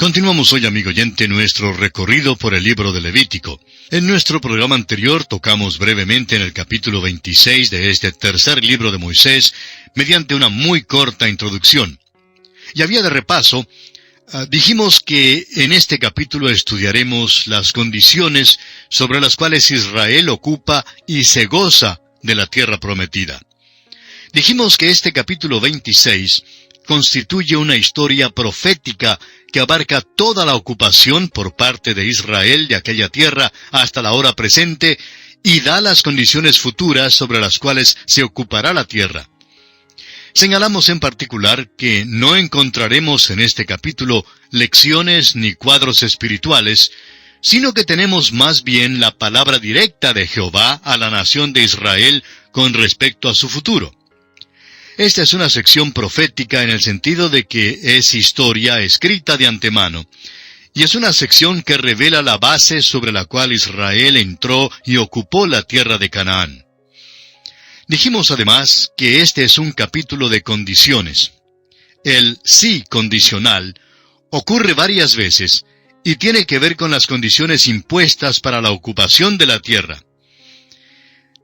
Continuamos hoy, amigo oyente, nuestro recorrido por el libro de Levítico. En nuestro programa anterior tocamos brevemente en el capítulo 26 de este tercer libro de Moisés, mediante una muy corta introducción. Y a vía de repaso, dijimos que en este capítulo estudiaremos las condiciones sobre las cuales Israel ocupa y se goza de la tierra prometida. Dijimos que este capítulo 26 constituye una historia profética que abarca toda la ocupación por parte de Israel de aquella tierra hasta la hora presente y da las condiciones futuras sobre las cuales se ocupará la tierra. Señalamos en particular que no encontraremos en este capítulo lecciones ni cuadros espirituales, sino que tenemos más bien la palabra directa de Jehová a la nación de Israel con respecto a su futuro. Esta es una sección profética en el sentido de que es historia escrita de antemano, y es una sección que revela la base sobre la cual Israel entró y ocupó la tierra de Canaán. Dijimos además que este es un capítulo de condiciones. El sí condicional ocurre varias veces y tiene que ver con las condiciones impuestas para la ocupación de la tierra.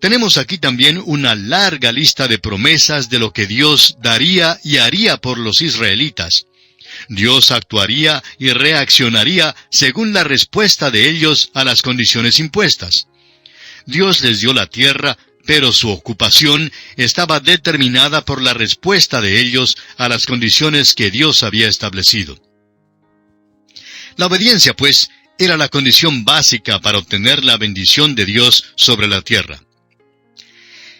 Tenemos aquí también una larga lista de promesas de lo que Dios daría y haría por los israelitas. Dios actuaría y reaccionaría según la respuesta de ellos a las condiciones impuestas. Dios les dio la tierra, pero su ocupación estaba determinada por la respuesta de ellos a las condiciones que Dios había establecido. La obediencia, pues, era la condición básica para obtener la bendición de Dios sobre la tierra.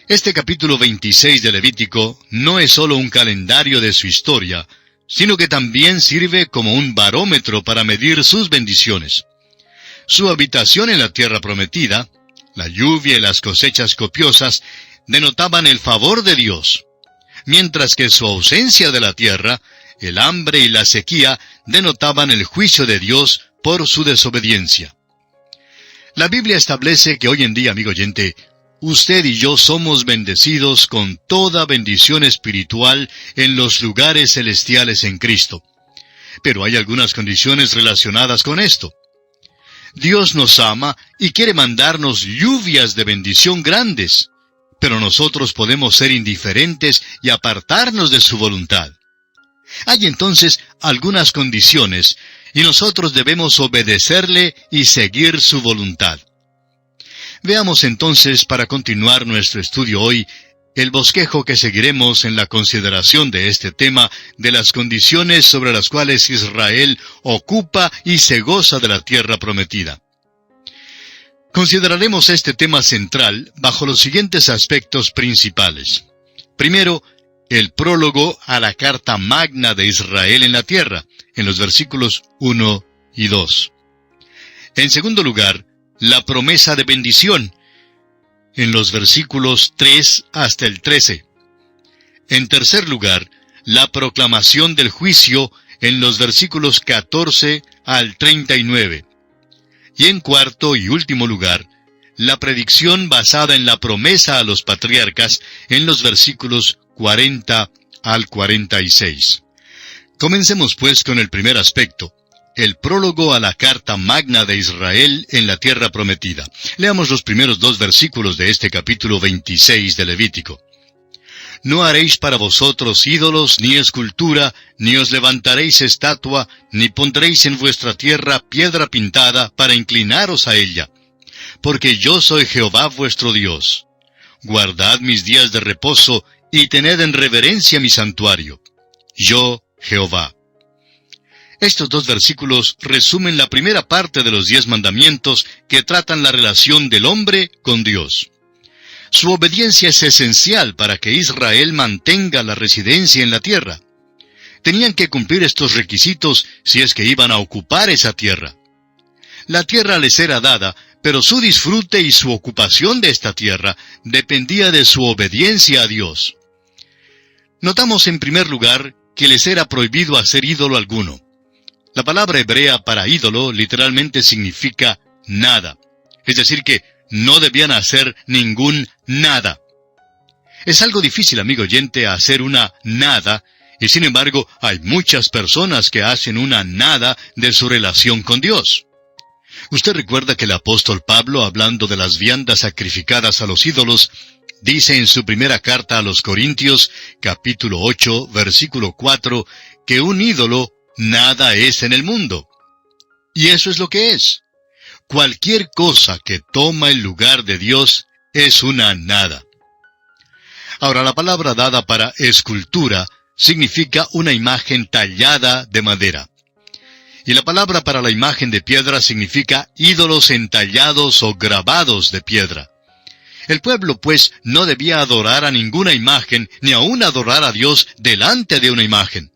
Este capítulo 26 de Levítico no es solo un calendario de su historia, sino que también sirve como un barómetro para medir sus bendiciones. Su habitación en la tierra prometida, la lluvia y las cosechas copiosas, denotaban el favor de Dios, mientras que su ausencia de la tierra, el hambre y la sequía, denotaban el juicio de Dios por su desobediencia. La Biblia establece que hoy en día, amigo oyente, usted y yo somos bendecidos con toda bendición espiritual en los lugares celestiales en Cristo. Pero hay algunas condiciones relacionadas con esto. Dios nos ama y quiere mandarnos lluvias de bendición grandes, pero nosotros podemos ser indiferentes y apartarnos de su voluntad. Hay entonces algunas condiciones, y nosotros debemos obedecerle y seguir su voluntad. Veamos entonces, para continuar nuestro estudio hoy, el bosquejo que seguiremos en la consideración de este tema de las condiciones sobre las cuales Israel ocupa y se goza de la tierra prometida. Consideraremos este tema central bajo los siguientes aspectos principales. Primero, el prólogo a la carta magna de Israel en la tierra, en los versículos 1 y 2. En segundo lugar, la promesa de bendición, en los versículos 3 hasta el 13. En tercer lugar, la proclamación del juicio, en los versículos 14 al 39. Y en cuarto y último lugar, la predicción basada en la promesa a los patriarcas, en los versículos 40 al 46. Comencemos pues con el primer aspecto, el prólogo a la carta magna de Israel en la tierra prometida. Leamos los primeros 2 versículos de este capítulo 26 de Levítico. No haréis para vosotros ídolos ni escultura, ni os levantaréis estatua, ni pondréis en vuestra tierra piedra pintada para inclinaros a ella. Porque yo soy Jehová vuestro Dios. Guardad mis días de reposo, y tened en reverencia mi santuario. Yo, Jehová. Estos 2 versículos resumen la primera parte de los 10 mandamientos que tratan la relación del hombre con Dios. Su obediencia es esencial para que Israel mantenga la residencia en la tierra. Tenían que cumplir estos requisitos si es que iban a ocupar esa tierra. La tierra les era dada, pero su disfrute y su ocupación de esta tierra dependía de su obediencia a Dios. Notamos en primer lugar que les era prohibido hacer ídolo alguno. La palabra hebrea para ídolo literalmente significa nada. Es decir que no debían hacer ningún nada. Es algo difícil, amigo oyente, hacer una nada Y sin embargo, hay muchas personas que hacen una nada de su relación con Dios. Usted recuerda que el apóstol Pablo, hablando de las viandas sacrificadas a los ídolos, dice en su primera carta a los Corintios, capítulo 8, versículo 4, que un ídolo nada es en el mundo. Y eso es lo que es. Cualquier cosa que toma el lugar de Dios es una nada. Ahora, la palabra dada para escultura significa una imagen tallada de madera. Y la palabra para la imagen de piedra significa ídolos entallados o grabados de piedra. El pueblo, pues, no debía adorar a ninguna imagen, ni aun adorar a Dios delante de una imagen.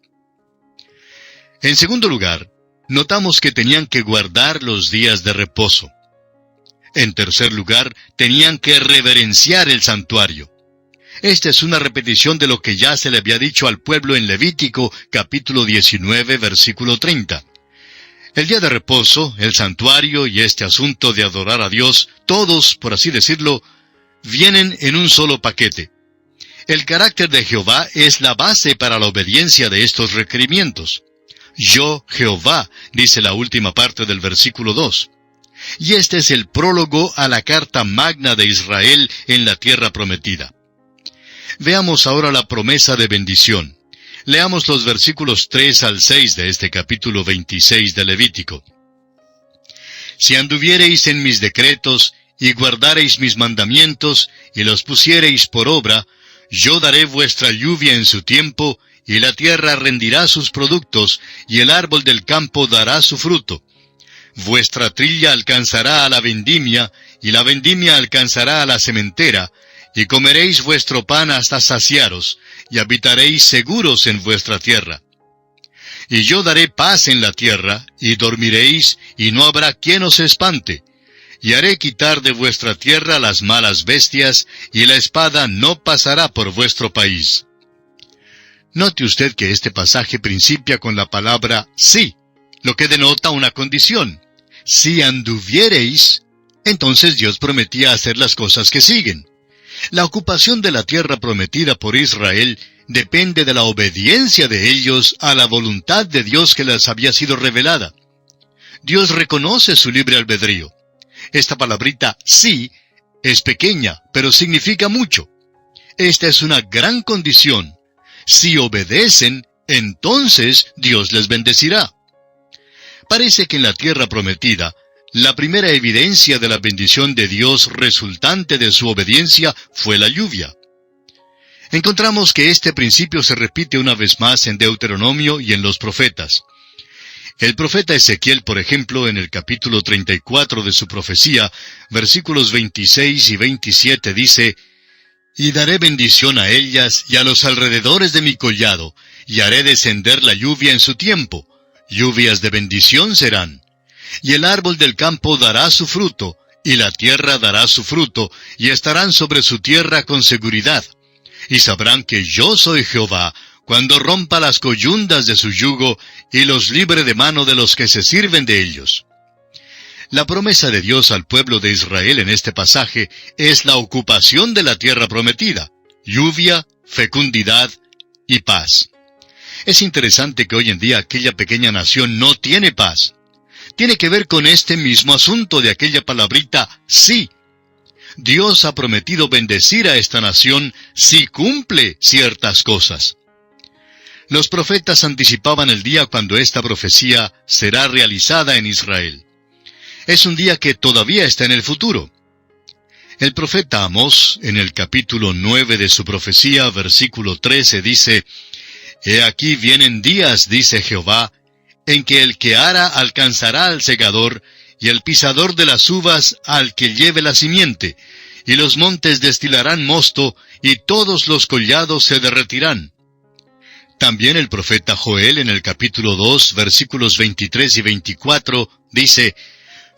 En segundo lugar, notamos que tenían que guardar los días de reposo. En tercer lugar, tenían que reverenciar el santuario. Esta es una repetición de lo que ya se le había dicho al pueblo en Levítico, capítulo 19, versículo 30. El día de reposo, el santuario y este asunto de adorar a Dios, todos, por así decirlo, vienen en un solo paquete. El carácter de Jehová es la base para la obediencia de estos requerimientos. Yo, Jehová, dice la última parte del versículo 2. Y este es el prólogo a la carta magna de Israel en la tierra prometida. Veamos ahora la promesa de bendición. Leamos los versículos 3 al 6 de este capítulo 26 de Levítico. Si anduviereis en mis decretos, y guardareis mis mandamientos, y los pusiereis por obra, yo daré vuestra lluvia en su tiempo, y la tierra rendirá sus productos, y el árbol del campo dará su fruto. Vuestra trilla alcanzará a la vendimia, y la vendimia alcanzará a la sementera, y comeréis vuestro pan hasta saciaros, y habitaréis seguros en vuestra tierra. Y yo daré paz en la tierra, y dormiréis, y no habrá quien os espante. Y haré quitar de vuestra tierra las malas bestias, y la espada no pasará por vuestro país. Note usted que este pasaje principia con la palabra sí, lo que denota una condición. Si anduviereis, entonces Dios prometía hacer las cosas que siguen. La ocupación de la tierra prometida por Israel depende de la obediencia de ellos a la voluntad de Dios que les había sido revelada. Dios reconoce su libre albedrío. Esta palabrita sí es pequeña, pero significa mucho. Esta es una gran condición. Si obedecen, entonces Dios les bendecirá. Parece que en la tierra prometida, la primera evidencia de la bendición de Dios resultante de su obediencia fue la lluvia. Encontramos que este principio se repite una vez más en Deuteronomio y en los profetas. El profeta Ezequiel, por ejemplo, en el capítulo 34 de su profecía, versículos 26 y 27 dice: «Y daré bendición a ellas y a los alrededores de mi collado, y haré descender la lluvia en su tiempo. Lluvias de bendición serán. Y el árbol del campo dará su fruto, y la tierra dará su fruto, y estarán sobre su tierra con seguridad. Y sabrán que yo soy Jehová, cuando rompa las coyundas de su yugo, y los libre de mano de los que se sirven de ellos». La promesa de Dios al pueblo de Israel en este pasaje es la ocupación de la tierra prometida, lluvia, fecundidad y paz. Es interesante que hoy en día aquella pequeña nación no tiene paz. Tiene que ver con este mismo asunto de aquella palabrita sí. Dios ha prometido bendecir a esta nación si cumple ciertas cosas. Los profetas anticipaban el día cuando esta profecía será realizada en Israel. Es un día que todavía está en el futuro. El profeta Amós, en el capítulo 9 de su profecía, versículo 13, dice: «He aquí vienen días, dice Jehová, en que el que ara alcanzará al segador, y el pisador de las uvas al que lleve la simiente, y los montes destilarán mosto, y todos los collados se derretirán». También el profeta Joel, en el capítulo 2, versículos 23 y 24, dice: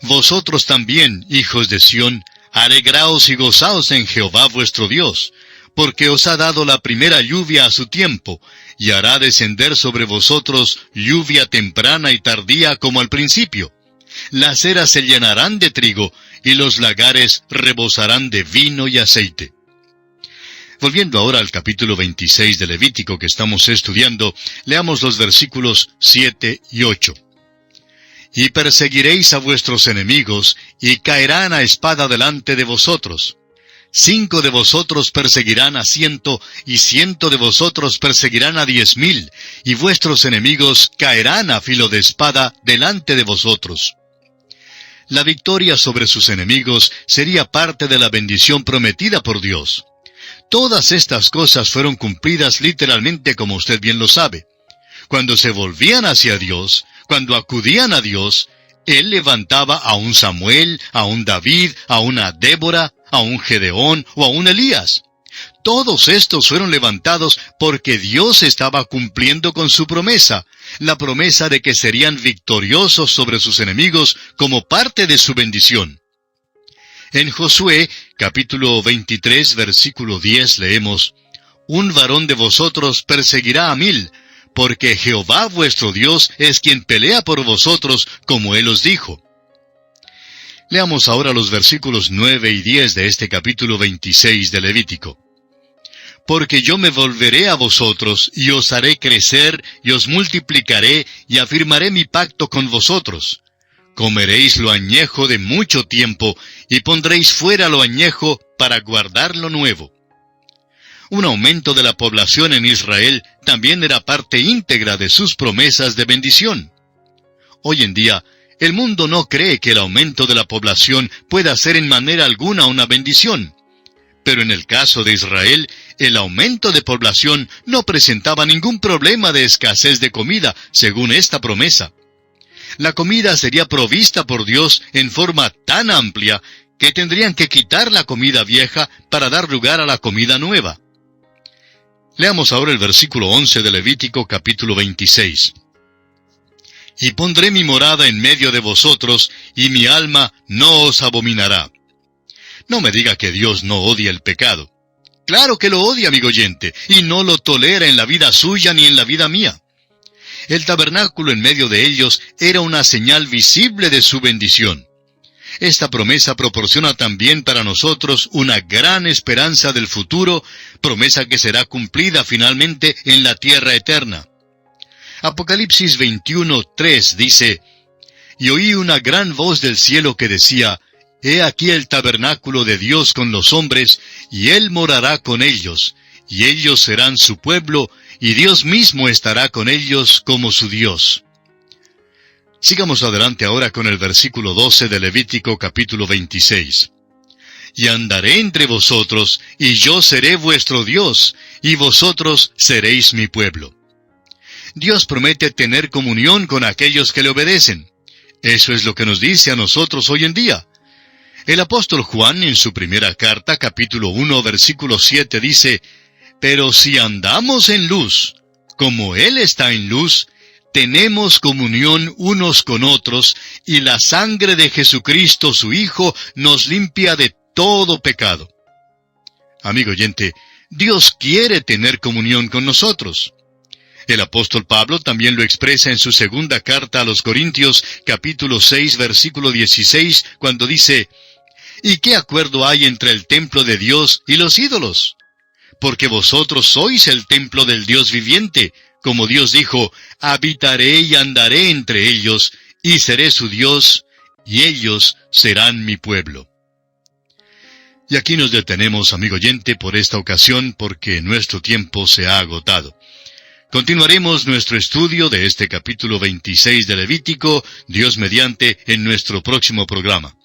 «Vosotros también, hijos de Sión, alegraos y gozaos en Jehová vuestro Dios, porque os ha dado la primera lluvia a su tiempo, y hará descender sobre vosotros lluvia temprana y tardía como al principio. Las eras se llenarán de trigo, y los lagares rebosarán de vino y aceite». Volviendo ahora al capítulo 26 de Levítico que estamos estudiando, leamos los versículos 7 y 8. Y perseguiréis a vuestros enemigos, y caerán a espada delante de vosotros. 5 de vosotros perseguirán a 100, y 100 de vosotros perseguirán a 10,000, y vuestros enemigos caerán a filo de espada delante de vosotros. La victoria sobre sus enemigos sería parte de la bendición prometida por Dios. Todas estas cosas fueron cumplidas literalmente, como usted bien lo sabe. Cuando se volvían hacia Dios, cuando acudían a Dios, Él levantaba a un Samuel, a un David, a una Débora, a un Gedeón o a un Elías. Todos estos fueron levantados porque Dios estaba cumpliendo con su promesa, la promesa de que serían victoriosos sobre sus enemigos como parte de su bendición. En Josué, capítulo 23, versículo 10, leemos, Un varón de vosotros perseguirá a 1,000, porque Jehová vuestro Dios es quien pelea por vosotros, como Él os dijo. Leamos ahora los versículos 9 y 10 de este capítulo 26 de Levítico. Porque yo me volveré a vosotros, y os haré crecer, y os multiplicaré, y afirmaré mi pacto con vosotros. Comeréis lo añejo de mucho tiempo, y pondréis fuera lo añejo para guardar lo nuevo. Un aumento de la población en Israel también era parte íntegra de sus promesas de bendición. Hoy en día, el mundo no cree que el aumento de la población pueda ser en manera alguna una bendición. Pero en el caso de Israel, el aumento de población no presentaba ningún problema de escasez de comida, según esta promesa. La comida sería provista por Dios en forma tan amplia que tendrían que quitar la comida vieja para dar lugar a la comida nueva. Leamos ahora el versículo 11 de Levítico capítulo 26. Y pondré mi morada en medio de vosotros, y mi alma no os abominará. No me diga que Dios no odia el pecado. Claro que lo odia, amigo oyente, y no lo tolera en la vida suya ni en la vida mía. El tabernáculo en medio de ellos era una señal visible de su bendición. Esta promesa proporciona también para nosotros una gran esperanza del futuro, promesa que será cumplida finalmente en la tierra eterna. Apocalipsis 21:3 dice, Y oí una gran voz del cielo que decía, He aquí el tabernáculo de Dios con los hombres, y Él morará con ellos, y ellos serán su pueblo, y Dios mismo estará con ellos como su Dios. Sigamos adelante ahora con el versículo 12 de Levítico capítulo 26. Y andaré entre vosotros, y yo seré vuestro Dios, y vosotros seréis mi pueblo. Dios promete tener comunión con aquellos que le obedecen. Eso es lo que nos dice a nosotros hoy en día. El apóstol Juan en su primera carta, capítulo 1, versículo 7, dice, Pero si andamos en luz, como Él está en luz, tenemos comunión unos con otros, y la sangre de Jesucristo su Hijo nos limpia de todo pecado. Amigo oyente, Dios quiere tener comunión con nosotros. El apóstol Pablo también lo expresa en su segunda carta a los Corintios, capítulo 6, versículo 16, cuando dice, ¿Y qué acuerdo hay entre el templo de Dios y los ídolos? Porque vosotros sois el templo del Dios viviente, como Dios dijo, habitaré y andaré entre ellos, y seré su Dios, y ellos serán mi pueblo. Y aquí nos detenemos, amigo oyente, por esta ocasión, porque nuestro tiempo se ha agotado. Continuaremos nuestro estudio de este capítulo 26 de Levítico, Dios mediante, en nuestro próximo programa.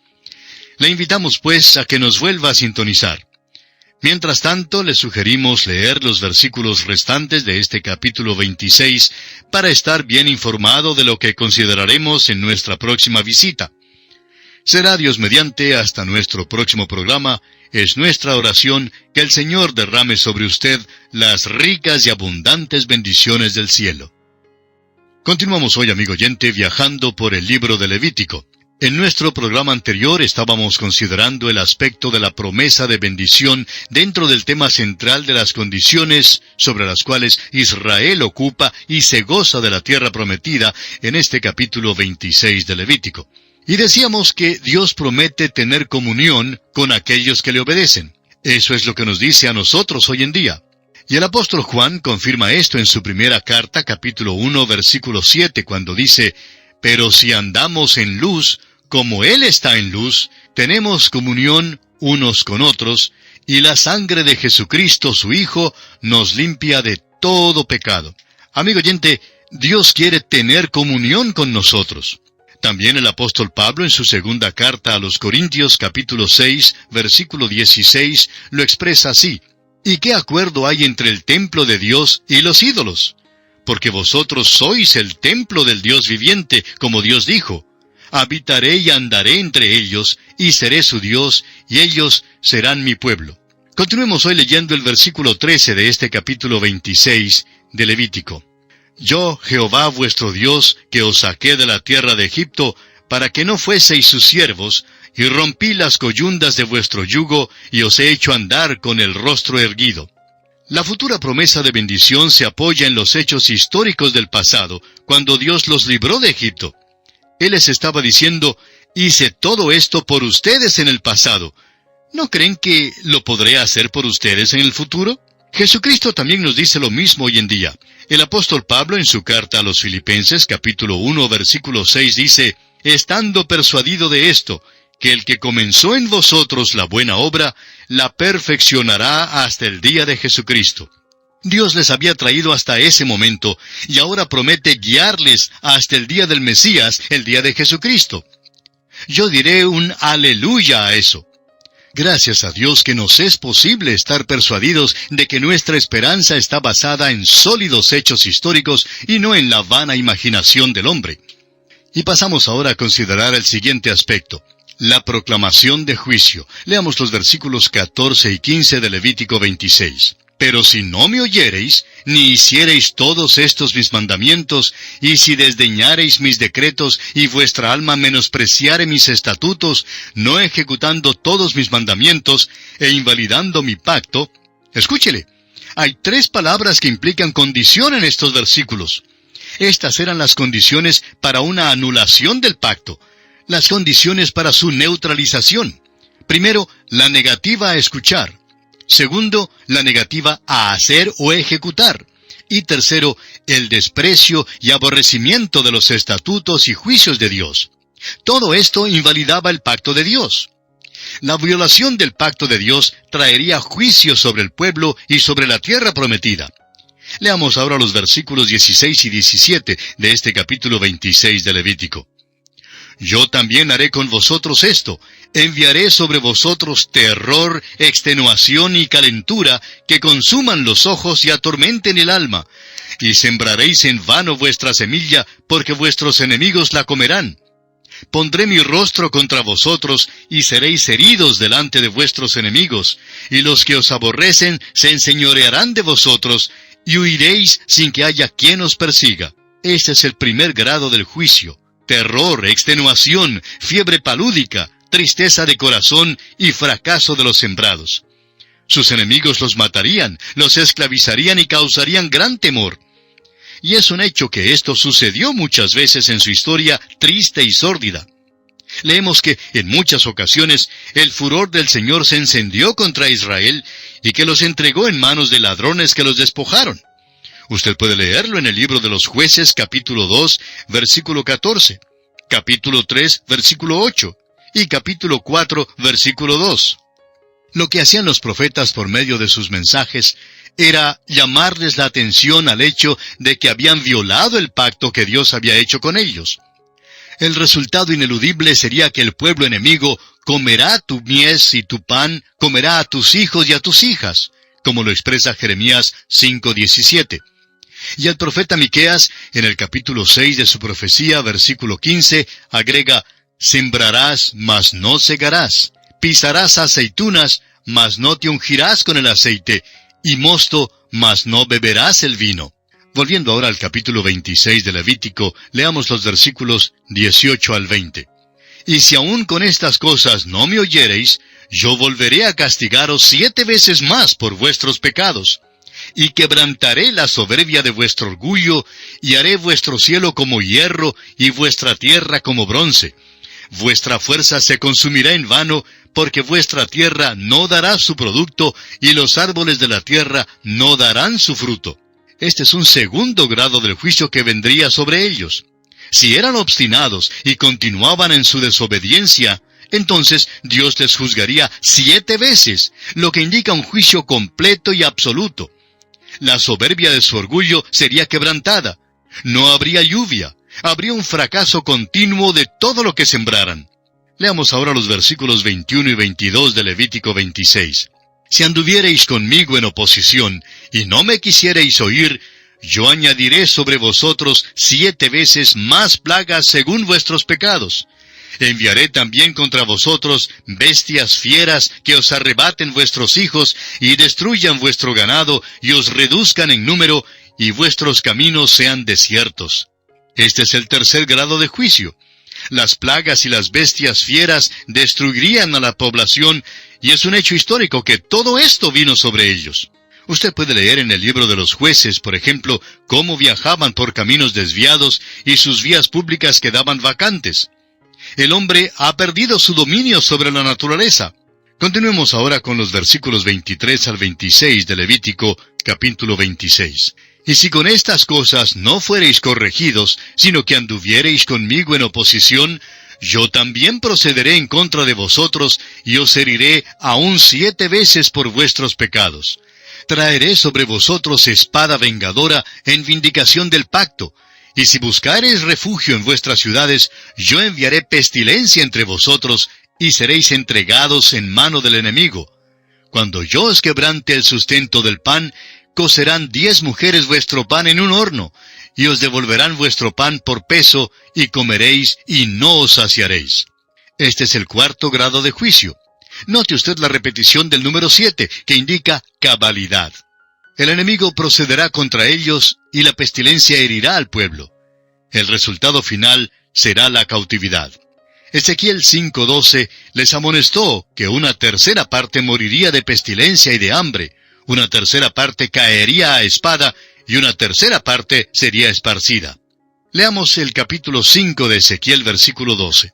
Le invitamos, pues, a que nos vuelva a sintonizar. Mientras tanto, le sugerimos leer los versículos restantes de este capítulo 26 para estar bien informado de lo que consideraremos en nuestra próxima visita. Será Dios mediante hasta nuestro próximo programa. Es nuestra oración que el Señor derrame sobre usted las ricas y abundantes bendiciones del cielo. Continuamos hoy, amigo oyente, viajando por el libro de Levítico. En nuestro programa anterior estábamos considerando el aspecto de la promesa de bendición dentro del tema central de las condiciones sobre las cuales Israel ocupa y se goza de la tierra prometida en este capítulo 26 de Levítico. Y decíamos que Dios promete tener comunión con aquellos que le obedecen. Eso es lo que nos dice a nosotros hoy en día. Y el apóstol Juan confirma esto en su primera carta, capítulo 1, versículo 7, cuando dice, «Pero si andamos en luz, como Él está en luz, tenemos comunión unos con otros, y la sangre de Jesucristo, su Hijo, nos limpia de todo pecado». Amigo oyente, Dios quiere tener comunión con nosotros. También el apóstol Pablo en su segunda carta a los Corintios, capítulo 6, versículo 16, lo expresa así, «¿Y qué acuerdo hay entre el templo de Dios y los ídolos? Porque vosotros sois el templo del Dios viviente, como Dios dijo, habitaré y andaré entre ellos, y seré su Dios, y ellos serán mi pueblo». Continuemos hoy leyendo el versículo 13 de este capítulo 26 de Levítico. «Yo, Jehová vuestro Dios, que os saqué de la tierra de Egipto, para que no fueseis sus siervos, y rompí las coyundas de vuestro yugo, y os he hecho andar con el rostro erguido». La futura promesa de bendición se apoya en los hechos históricos del pasado, cuando Dios los libró de Egipto. Él les estaba diciendo, «Hice todo esto por ustedes en el pasado. ¿No creen que lo podré hacer por ustedes en el futuro?». Jesucristo también nos dice lo mismo hoy en día. El apóstol Pablo en su carta a los Filipenses, capítulo 1, versículo 6, dice, «Estando persuadido de esto, que el que comenzó en vosotros la buena obra, la perfeccionará hasta el día de Jesucristo». Dios les había traído hasta ese momento, y ahora promete guiarles hasta el día del Mesías, el día de Jesucristo. Yo diré un aleluya a eso. Gracias a Dios que nos es posible estar persuadidos de que nuestra esperanza está basada en sólidos hechos históricos y no en la vana imaginación del hombre. Y pasamos ahora a considerar el siguiente aspecto, la proclamación de juicio. Leamos los versículos 14 y 15 de Levítico 26. «Pero si no me oyereis, ni hiciereis todos estos mis mandamientos, y si desdeñareis mis decretos, y vuestra alma menospreciare mis estatutos, no ejecutando todos mis mandamientos, e invalidando mi pacto», escúchele, hay 3 palabras que implican condición en estos versículos. Estas eran las condiciones para una anulación del pacto, las condiciones para su neutralización. Primero, la negativa a escuchar. Segundo, la negativa a hacer o ejecutar. Y tercero, el desprecio y aborrecimiento de los estatutos y juicios de Dios. Todo esto invalidaba el pacto de Dios. La violación del pacto de Dios traería juicio sobre el pueblo y sobre la tierra prometida. Leamos ahora los versículos 16 y 17 de este capítulo 26 de Levítico. «Yo también haré con vosotros esto, enviaré sobre vosotros terror, extenuación y calentura, que consuman los ojos y atormenten el alma, y sembraréis en vano vuestra semilla, porque vuestros enemigos la comerán. Pondré mi rostro contra vosotros, y seréis heridos delante de vuestros enemigos, y los que os aborrecen se enseñorearán de vosotros, y huiréis sin que haya quien os persiga». Este es el primer grado del juicio. Terror, extenuación, fiebre palúdica, tristeza de corazón y fracaso de los sembrados. Sus enemigos los matarían, los esclavizarían y causarían gran temor. Y es un hecho que esto sucedió muchas veces en su historia triste y sórdida. Leemos que en muchas ocasiones el furor del Señor se encendió contra Israel y que los entregó en manos de ladrones que los despojaron. Usted puede leerlo en el libro de los Jueces, capítulo 2, versículo 14, capítulo 3, versículo 8, y capítulo 4, versículo 2. Lo que hacían los profetas por medio de sus mensajes era llamarles la atención al hecho de que habían violado el pacto que Dios había hecho con ellos. El resultado ineludible sería que el pueblo enemigo comerá tu mies y tu pan, comerá a tus hijos y a tus hijas, como lo expresa Jeremías 5:17. Y el profeta Miqueas, en el capítulo 6 de su profecía, versículo 15, agrega, «Sembrarás, mas no segarás, pisarás aceitunas, mas no te ungirás con el aceite, y mosto, mas no beberás el vino». Volviendo ahora al capítulo 26 de Levítico, leamos los versículos 18 al 20. «Y si aún con estas cosas no me oyereis, yo volveré a castigaros 7 veces más por vuestros pecados, y quebrantaré la soberbia de vuestro orgullo, y haré vuestro cielo como hierro, y vuestra tierra como bronce. Vuestra fuerza se consumirá en vano, porque vuestra tierra no dará su producto, y los árboles de la tierra no darán su fruto. Este es un segundo grado del juicio que vendría sobre ellos. Si eran obstinados y continuaban en su desobediencia, entonces Dios les juzgaría 7 veces, lo que indica un juicio completo y absoluto. La soberbia de su orgullo sería quebrantada. No habría lluvia. Habría un fracaso continuo de todo lo que sembraran. Leamos ahora los versículos 21 y 22 de Levítico 26. Si anduviereis conmigo en oposición, y no me quisiereis oír, yo añadiré sobre vosotros 7 veces más plagas según vuestros pecados. Enviaré también contra vosotros bestias fieras que os arrebaten vuestros hijos, y destruyan vuestro ganado, y os reduzcan en número, y vuestros caminos sean desiertos. Este es el tercer grado de juicio. Las plagas y las bestias fieras destruirían a la población, y es un hecho histórico que todo esto vino sobre ellos. Usted puede leer en el libro de los jueces, por ejemplo, cómo viajaban por caminos desviados y sus vías públicas quedaban vacantes. El hombre ha perdido su dominio sobre la naturaleza. Continuemos ahora con los versículos 23 al 26 de Levítico, capítulo 26. Y si con estas cosas no fuereis corregidos, sino que anduviereis conmigo en oposición, yo también procederé en contra de vosotros, y os heriré aún 7 veces por vuestros pecados. Traeré sobre vosotros espada vengadora en vindicación del pacto, y si buscareis refugio en vuestras ciudades, yo enviaré pestilencia entre vosotros, y seréis entregados en mano del enemigo. Cuando yo os quebrante el sustento del pan, cocerán 10 mujeres vuestro pan en un horno, y os devolverán vuestro pan por peso, y comeréis, y no os saciaréis. Este es el cuarto grado de juicio. Note usted la repetición del número 7, que indica cabalidad. El enemigo procederá contra ellos, y la pestilencia herirá al pueblo. El resultado final será la cautividad. Ezequiel 5:12 les amonestó que una tercera parte moriría de pestilencia y de hambre, una tercera parte caería a espada, y una tercera parte sería esparcida. Leamos el capítulo 5 de Ezequiel, versículo 12.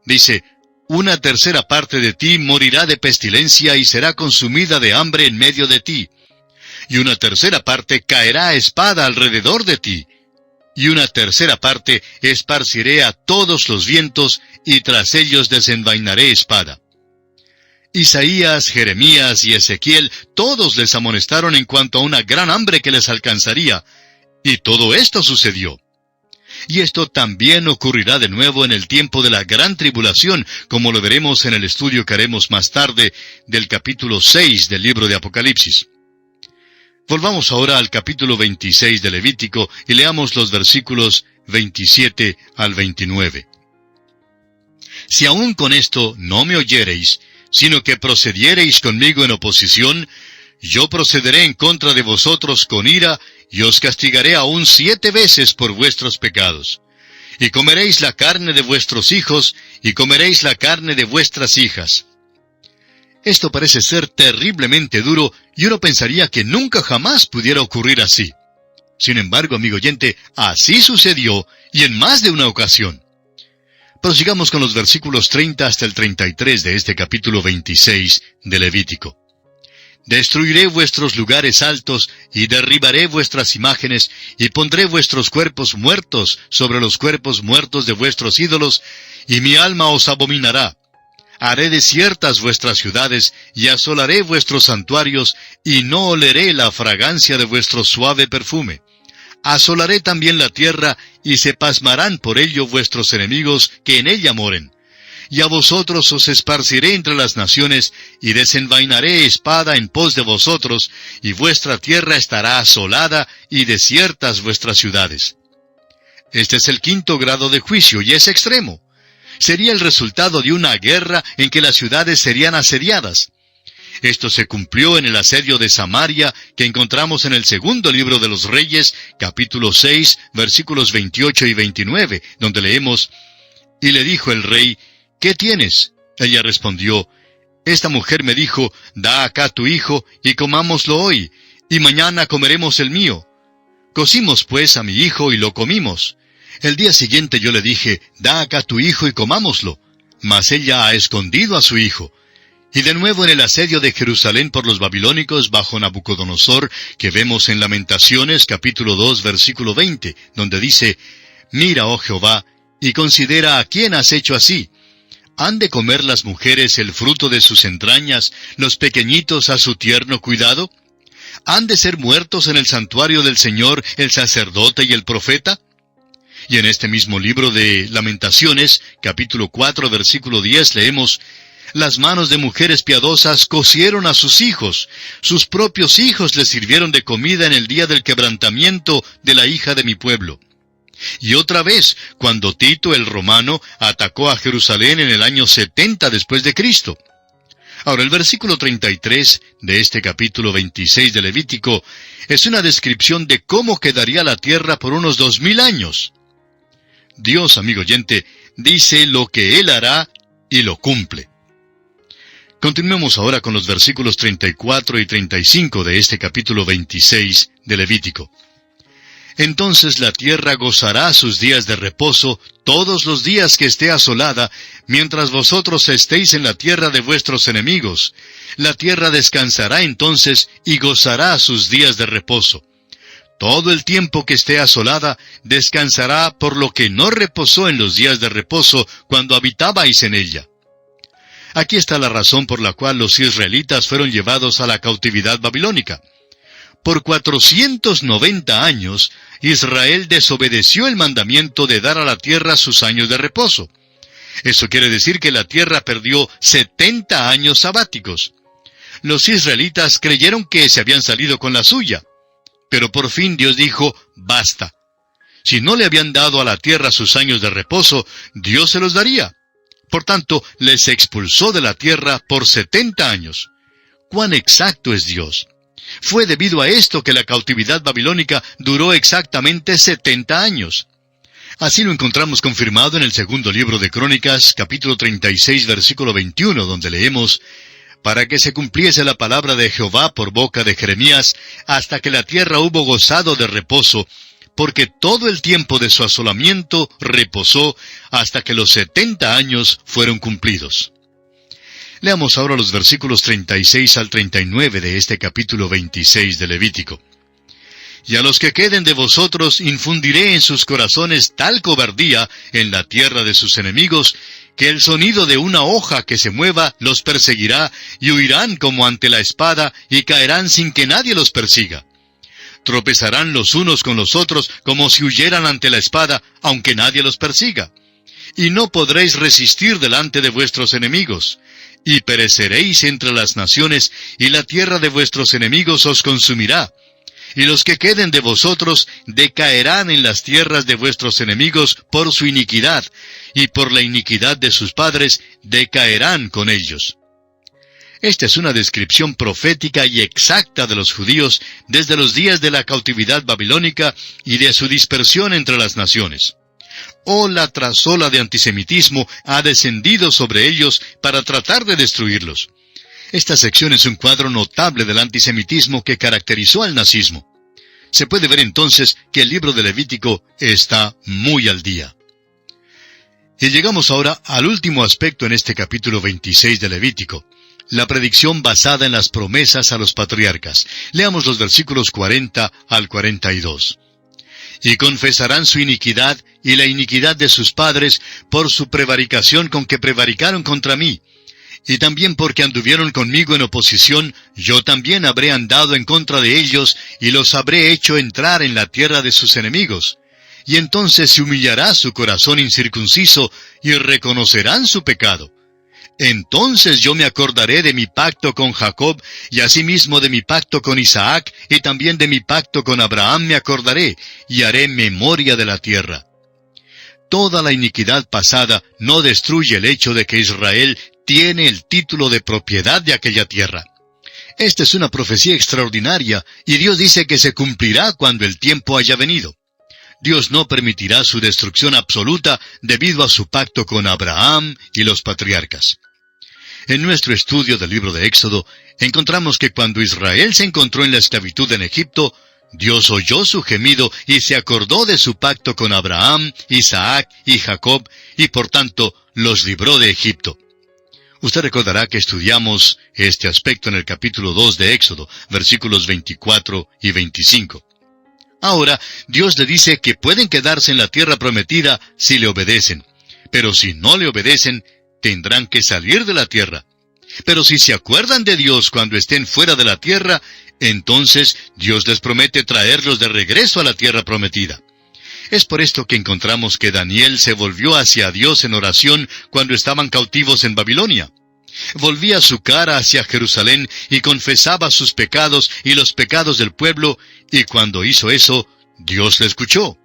Dice, una tercera parte de ti morirá de pestilencia y será consumida de hambre en medio de ti. Y una tercera parte caerá a espada alrededor de ti. Y una tercera parte esparciré a todos los vientos, y tras ellos desenvainaré espada. Isaías, Jeremías y Ezequiel, todos les amonestaron en cuanto a una gran hambre que les alcanzaría. Y todo esto sucedió. Y esto también ocurrirá de nuevo en el tiempo de la gran tribulación, como lo veremos en el estudio que haremos más tarde del capítulo 6 del libro de Apocalipsis. Volvamos ahora al capítulo 26 de Levítico y leamos los versículos 27 al 29. Si aún con esto no me oyereis, sino que procediereis conmigo en oposición, yo procederé en contra de vosotros con ira, y os castigaré aún 7 veces por vuestros pecados. Y comeréis la carne de vuestros hijos, y comeréis la carne de vuestras hijas. Esto parece ser terriblemente duro, y uno pensaría que nunca jamás pudiera ocurrir así. Sin embargo, amigo oyente, así sucedió, y en más de una ocasión. Prosigamos con los versículos 30 hasta el 33 de este capítulo 26 de Levítico. Destruiré vuestros lugares altos, y derribaré vuestras imágenes, y pondré vuestros cuerpos muertos sobre los cuerpos muertos de vuestros ídolos, y mi alma os abominará. Haré desiertas vuestras ciudades, y asolaré vuestros santuarios, y no oleré la fragancia de vuestro suave perfume. Asolaré también la tierra, y se pasmarán por ello vuestros enemigos que en ella moren. Y a vosotros os esparciré entre las naciones, y desenvainaré espada en pos de vosotros, y vuestra tierra estará asolada, y desiertas vuestras ciudades. Este es el quinto grado de juicio, y es extremo. Sería el resultado de una guerra en que las ciudades serían asediadas. Esto se cumplió en el asedio de Samaria, que encontramos en el segundo libro de los Reyes, capítulo 6, versículos 28 y 29, donde leemos, y le dijo el rey, ¿qué tienes? Ella respondió, esta mujer me dijo, da acá tu hijo, y comámoslo hoy, y mañana comeremos el mío. Cocimos pues a mi hijo y lo comimos. El día siguiente yo le dije, da acá tu hijo y comámoslo. Mas ella ha escondido a su hijo. Y de nuevo en el asedio de Jerusalén por los babilónicos bajo Nabucodonosor, que vemos en Lamentaciones capítulo 2 versículo 20, donde dice, mira, oh Jehová, y considera a quién has hecho así. ¿Han de comer las mujeres el fruto de sus entrañas, los pequeñitos a su tierno cuidado? ¿Han de ser muertos en el santuario del Señor el sacerdote y el profeta? Y en este mismo libro de Lamentaciones, capítulo 4, versículo 10, leemos, las manos de mujeres piadosas cocieron a sus propios hijos les sirvieron de comida en el día del quebrantamiento de la hija de mi pueblo. Y otra vez, cuando Tito el romano atacó a Jerusalén en el año 70 después de Cristo. Ahora, el versículo 33 de este capítulo 26 de Levítico es una descripción de cómo quedaría la tierra por unos 2000 años. Dios, amigo oyente, dice lo que Él hará y lo cumple. Continuemos ahora con los versículos 34 y 35 de este capítulo 26 de Levítico. Entonces la tierra gozará sus días de reposo todos los días que esté asolada, mientras vosotros estéis en la tierra de vuestros enemigos. La tierra descansará entonces y gozará sus días de reposo. Todo el tiempo que esté asolada, descansará por lo que no reposó en los días de reposo cuando habitabais en ella. Aquí está la razón por la cual los israelitas fueron llevados a la cautividad babilónica. Por 490 años, Israel desobedeció el mandamiento de dar a la tierra sus años de reposo. Eso quiere decir que la tierra perdió 70 años sabáticos. Los israelitas creyeron que se habían salido con la suya. Pero por fin Dios dijo, basta. Si no le habían dado a la tierra sus años de reposo, Dios se los daría. Por tanto, les expulsó de la tierra por 70 años. ¿Cuán exacto es Dios? Fue debido a esto que la cautividad babilónica duró exactamente 70 años. Así lo encontramos confirmado en el segundo libro de Crónicas, capítulo 36, versículo 21, donde leemos, para que se cumpliese la palabra de Jehová por boca de Jeremías, hasta que la tierra hubo gozado de reposo, porque todo el tiempo de su asolamiento reposó hasta que los 70 años fueron cumplidos. Leamos ahora los versículos 36 al 39 de este capítulo 26 de Levítico. Y a los que queden de vosotros infundiré en sus corazones tal cobardía en la tierra de sus enemigos, que el sonido de una hoja que se mueva los perseguirá, y huirán como ante la espada, y caerán sin que nadie los persiga. Tropezarán los unos con los otros como si huyeran ante la espada, aunque nadie los persiga. Y no podréis resistir delante de vuestros enemigos. Y pereceréis entre las naciones, y la tierra de vuestros enemigos os consumirá. Y los que queden de vosotros decaerán en las tierras de vuestros enemigos por su iniquidad, y por la iniquidad de sus padres decaerán con ellos. Esta es una descripción profética y exacta de los judíos desde los días de la cautividad babilónica y de su dispersión entre las naciones. Ola tras ola de antisemitismo ha descendido sobre ellos para tratar de destruirlos. Esta sección es un cuadro notable del antisemitismo que caracterizó al nazismo. Se puede ver entonces que el libro de Levítico está muy al día. Y llegamos ahora al último aspecto en este capítulo 26 de Levítico. La predicción basada en las promesas a los patriarcas. Leamos los versículos 40 al 42. Y confesarán su iniquidad y la iniquidad de sus padres por su prevaricación con que prevaricaron contra mí. Y también porque anduvieron conmigo en oposición, yo también habré andado en contra de ellos y los habré hecho entrar en la tierra de sus enemigos. Y entonces se humillará su corazón incircunciso y reconocerán su pecado. Entonces yo me acordaré de mi pacto con Jacob, y asimismo de mi pacto con Isaac, y también de mi pacto con Abraham me acordaré, y haré memoria de la tierra. Toda la iniquidad pasada no destruye el hecho de que Israel tiene el título de propiedad de aquella tierra. Esta es una profecía extraordinaria, y Dios dice que se cumplirá cuando el tiempo haya venido. Dios no permitirá su destrucción absoluta debido a su pacto con Abraham y los patriarcas. En nuestro estudio del libro de Éxodo, encontramos que cuando Israel se encontró en la esclavitud en Egipto, Dios oyó su gemido y se acordó de su pacto con Abraham, Isaac y Jacob, y por tanto los libró de Egipto. Usted recordará que estudiamos este aspecto en el capítulo 2 de Éxodo, versículos 24 y 25. Ahora, Dios le dice que pueden quedarse en la tierra prometida si le obedecen, pero si no le obedecen, tendrán que salir de la tierra. Pero si se acuerdan de Dios cuando estén fuera de la tierra, entonces Dios les promete traerlos de regreso a la tierra prometida. Es por esto que encontramos que Daniel se volvió hacia Dios en oración cuando estaban cautivos en Babilonia. Volvía su cara hacia Jerusalén y confesaba sus pecados y los pecados del pueblo, y cuando hizo eso, Dios le escuchó.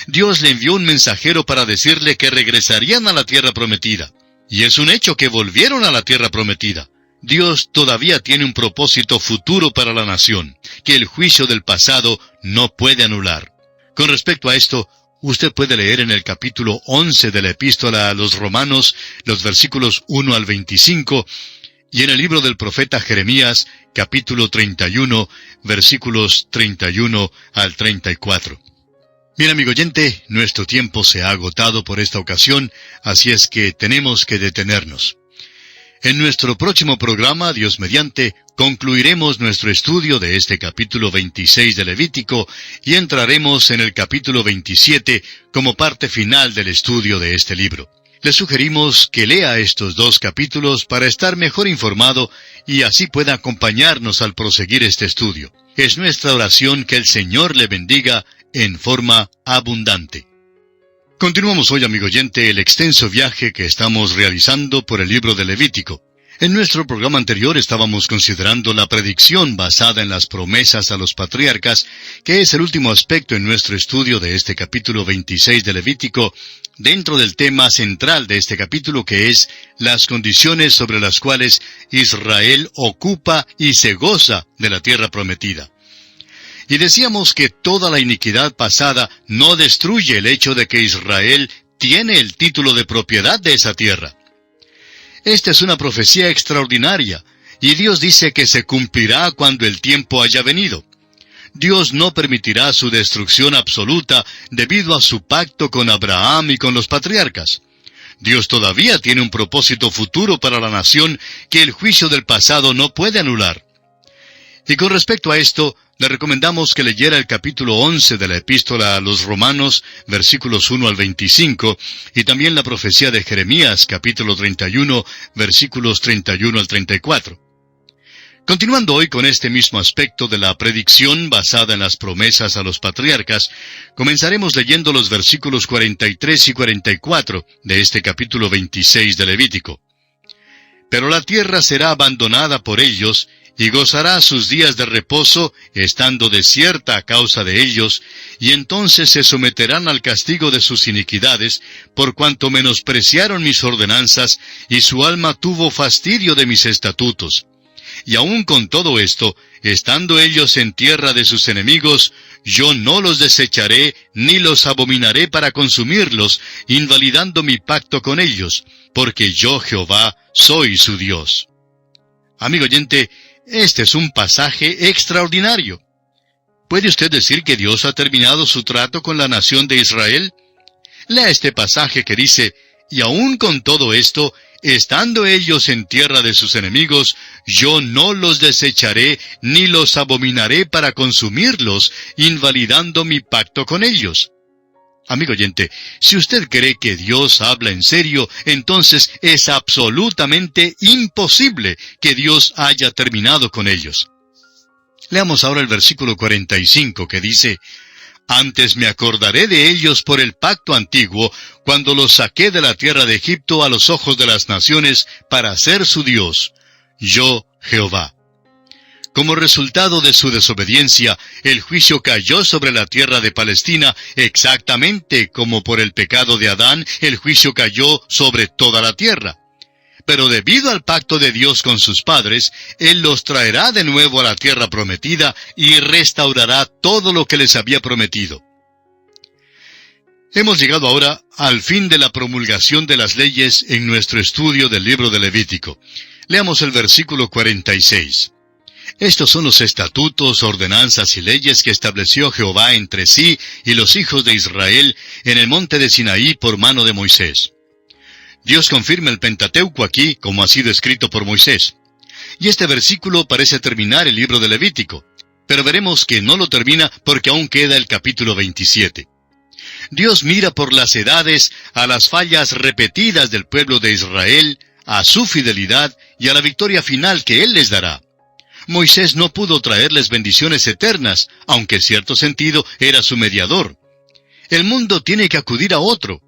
Dios le envió un mensajero para decirle que regresarían a la tierra prometida. Y es un hecho que volvieron a la tierra prometida. Dios todavía tiene un propósito futuro para la nación, que el juicio del pasado no puede anular. Con respecto a esto, usted puede leer en el capítulo 11 de la Epístola a los Romanos, los versículos 1 al 25, y en el libro del profeta Jeremías, capítulo 31, versículos 31 al 34. Bien, amigo oyente, nuestro tiempo se ha agotado por esta ocasión, así es que tenemos que detenernos. En nuestro próximo programa, Dios mediante, concluiremos nuestro estudio de este capítulo 26 de Levítico y entraremos en el capítulo 27 como parte final del estudio de este libro. Le sugerimos que lea estos dos capítulos para estar mejor informado y así pueda acompañarnos al proseguir este estudio. Es nuestra oración que el Señor le bendiga en forma abundante. Continuamos hoy, amigo oyente, el extenso viaje que estamos realizando por el libro de Levítico. En nuestro programa anterior estábamos considerando la predicción basada en las promesas a los patriarcas, que es el último aspecto en nuestro estudio de este capítulo 26 de Levítico, dentro del tema central de este capítulo, que es las condiciones sobre las cuales Israel ocupa y se goza de la tierra prometida. Y decíamos que toda la iniquidad pasada no destruye el hecho de que Israel tiene el título de propiedad de esa tierra. Esta es una profecía extraordinaria, y Dios dice que se cumplirá cuando el tiempo haya venido. Dios no permitirá su destrucción absoluta debido a su pacto con Abraham y con los patriarcas. Dios todavía tiene un propósito futuro para la nación que el juicio del pasado no puede anular. Y con respecto a esto, le recomendamos que leyera el capítulo 11 de la Epístola a los Romanos, versículos 1 al 25, y también la profecía de Jeremías, capítulo 31, versículos 31 al 34. Continuando hoy con este mismo aspecto de la predicción basada en las promesas a los patriarcas, comenzaremos leyendo los versículos 43 y 44 de este capítulo 26 de Levítico. Pero la tierra será abandonada por ellos, y gozará sus días de reposo, estando desierta a causa de ellos, y entonces se someterán al castigo de sus iniquidades, por cuanto menospreciaron mis ordenanzas, y su alma tuvo fastidio de mis estatutos. Y aun con todo esto, estando ellos en tierra de sus enemigos, yo no los desecharé, ni los abominaré para consumirlos, invalidando mi pacto con ellos, porque yo, Jehová, soy su Dios. Amigo oyente, este es un pasaje extraordinario. ¿Puede usted decir que Dios ha terminado su trato con la nación de Israel? Lea este pasaje que dice, y aun con todo esto, estando ellos en tierra de sus enemigos, yo no los desecharé, ni los abominaré para consumirlos, invalidando mi pacto con ellos. Amigo oyente, si usted cree que Dios habla en serio, entonces es absolutamente imposible que Dios haya terminado con ellos. Leamos ahora el versículo 45 que dice, Antes me acordaré de ellos por el pacto antiguo, cuando los saqué de la tierra de Egipto a los ojos de las naciones para ser su Dios. Yo, Jehová. Como resultado de su desobediencia, el juicio cayó sobre la tierra de Palestina, exactamente como por el pecado de Adán, el juicio cayó sobre toda la tierra. Pero debido al pacto de Dios con sus padres, Él los traerá de nuevo a la tierra prometida y restaurará todo lo que les había prometido. Hemos llegado ahora al fin de la promulgación de las leyes en nuestro estudio del libro de Levítico. Leamos el versículo 46. Estos son los estatutos, ordenanzas y leyes que estableció Jehová entre sí y los hijos de Israel en el monte de Sinaí por mano de Moisés. Dios confirma el Pentateuco aquí, como ha sido escrito por Moisés. Y este versículo parece terminar el libro de Levítico, pero veremos que no lo termina porque aún queda el capítulo 27. Dios mira por las edades a las fallas repetidas del pueblo de Israel, a su fidelidad y a la victoria final que Él les dará. Moisés no pudo traerles bendiciones eternas, aunque en cierto sentido era su mediador. El mundo tiene que acudir a otro.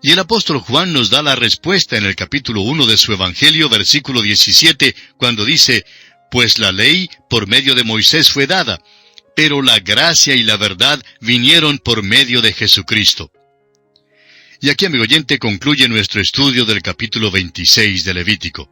Y el apóstol Juan nos da la respuesta en el capítulo 1 de su Evangelio, versículo 17, cuando dice, «Pues la ley por medio de Moisés fue dada, pero la gracia y la verdad vinieron por medio de Jesucristo». Y aquí, amigo oyente, concluye nuestro estudio del capítulo 26 de Levítico.